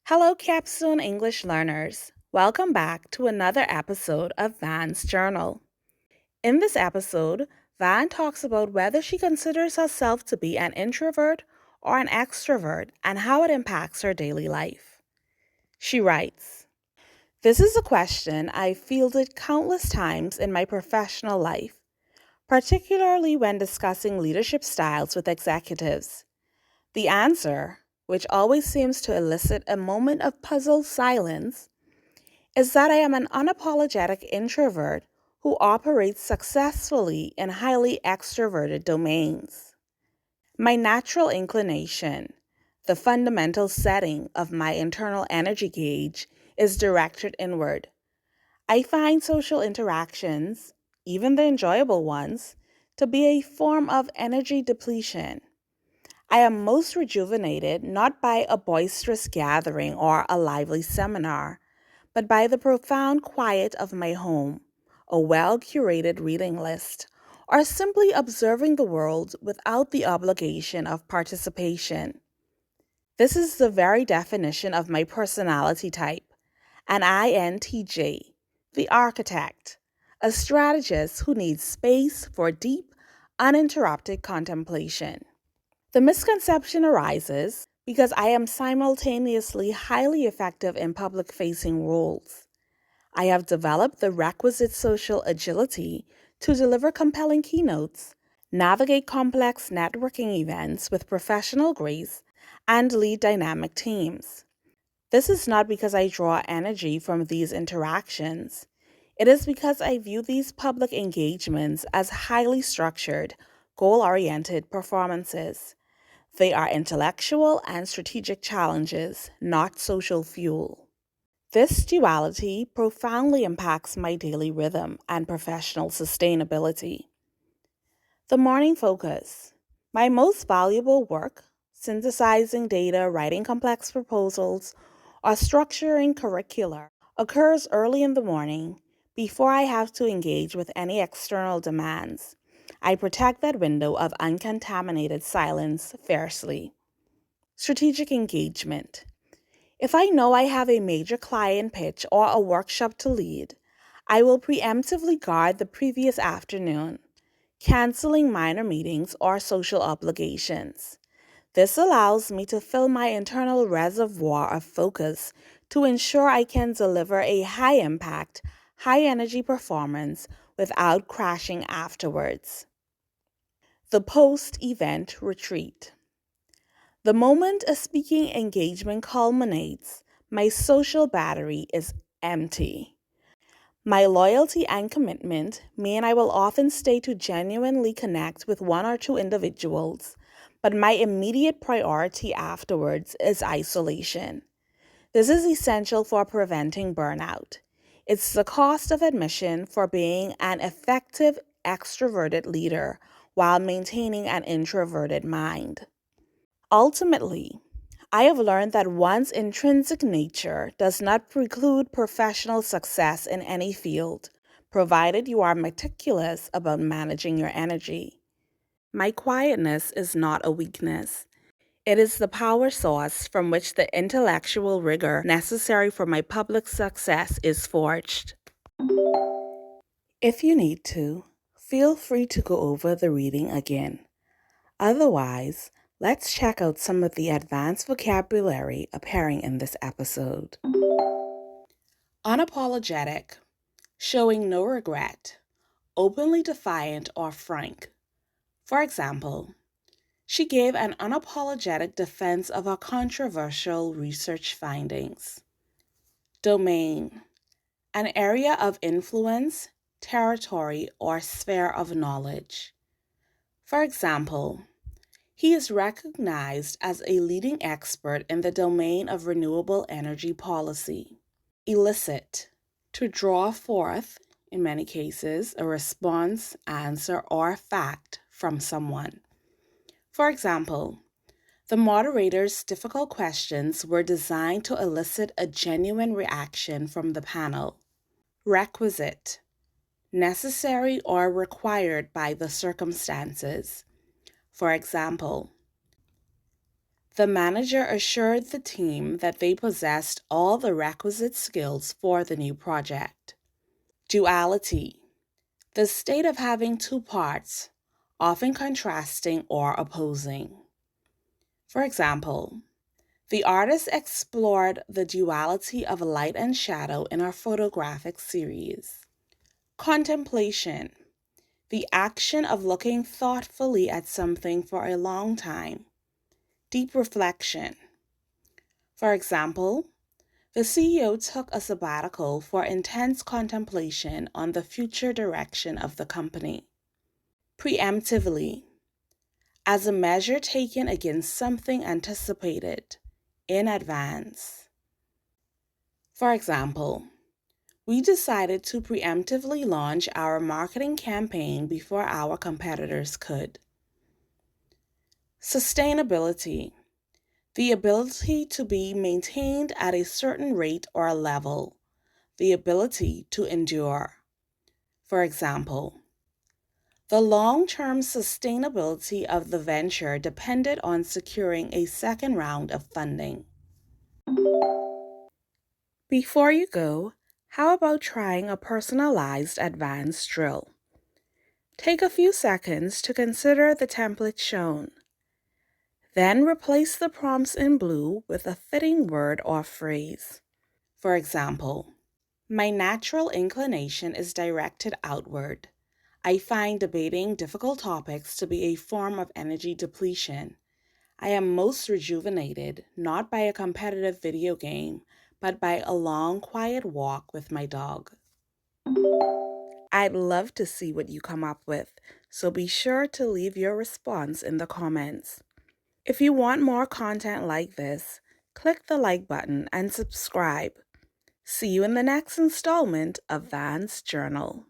Hello, Capstone English learners. Welcome back to another episode of Van's Journal. In this episode, Van talks about whether she considers herself to be an introvert or an extrovert and how it impacts her daily life. She writes, "This is a question I've fielded countless times in my professional life, particularly when discussing leadership styles with executives. The answer, which always seems to elicit a moment of puzzled silence, is that I am an unapologetic introvert who operates successfully in highly extroverted domains. My natural inclination, the fundamental setting of my internal energy gauge, is directed inward. I find social interactions, even the enjoyable ones, to be a form of energy depletion. I am most rejuvenated not by a boisterous gathering or a lively seminar, but by the profound quiet of my home, a well curated reading list, or simply observing the world without the obligation of participation. This is the very definition of my personality type, an INTJ, the architect, a strategist who needs space for deep, uninterrupted contemplation. The misconception arises because I am simultaneously highly effective in public facing roles. I have developed the requisite social agility to deliver compelling keynotes, navigate complex networking events with professional grace, and lead dynamic teams. This is not because I draw energy from these interactions. It is because I view these public engagements as highly structured, goal oriented performances. They are intellectual and strategic challenges, not social fuel. This duality profoundly impacts my daily rhythm and professional sustainability. The morning focus. My most valuable work, synthesizing data, writing complex proposals, or structuring curricula, occurs early in the morning before I have to engage with any external demands. I protect that window of uncontaminated silence fiercely. Strategic engagement. If I know I have a major client pitch or a workshop to lead, I will preemptively guard the previous afternoon, canceling minor meetings or social obligations. This allows me to fill my internal reservoir of focus to ensure I can deliver a high impact, high energy performance without crashing afterwards. The post event retreat. The moment a speaking engagement culminates, my social battery is empty. My loyalty and commitment mean I will often stay to genuinely connect with one or two individuals, but my immediate priority afterwards is isolation. This is essential for preventing burnout. It's the cost of admission for being an effective extroverted leader while maintaining an introverted mind. Ultimately, I have learned that one's intrinsic nature does not preclude professional success in any field, provided you are meticulous about managing your energy. My quietness is not a weakness. It is the power source from which the intellectual rigor necessary for my public success is forged. If you need to, feel free to go over the reading again. Otherwise, let's check out some of the advanced vocabulary appearing in this episode. Unapologetic, showing no regret, openly defiant or frank. For example, she gave an unapologetic defense of her controversial research findings. Domain, an area of influence, territory, or sphere of knowledge. For example, he is recognized as a leading expert in the domain of renewable energy policy. Elicit, to draw forth, in many cases, a response, answer, or fact from someone. For example, the moderator's difficult questions were designed to elicit a genuine reaction from the panel. Requisite, necessary or required by the circumstances. For example, The manager assured the team that they possessed all the requisite skills for the new project. Duality, the state of having two parts, often contrasting or opposing. For example, the artist explored the duality of light and shadow in our photographic series. Contemplation, the action of looking thoughtfully at something for a long time. Deep reflection. For example, the CEO took a sabbatical for intense contemplation on the future direction of the company. Preemptively, as a measure taken against something anticipated in advance. For example, we decided to preemptively launch our marketing campaign before our competitors could. Sustainability, the ability to be maintained at a certain rate or level, the ability to endure. For example, the long-term sustainability of the venture depended on securing a second round of funding. Before you go, how about trying a personalized advanced drill? Take a few seconds to consider the template shown. Then replace the prompts in blue with a fitting word or phrase. For example, my natural inclination is directed outward. I find debating difficult topics to be a form of energy depletion. I am most rejuvenated not by a competitive video game, but by a long, quiet walk with my dog. I'd love to see what you come up with, so be sure to leave your response in the comments. If you want more content like this, click the like button and subscribe. See you in the next installment of Van's Journal.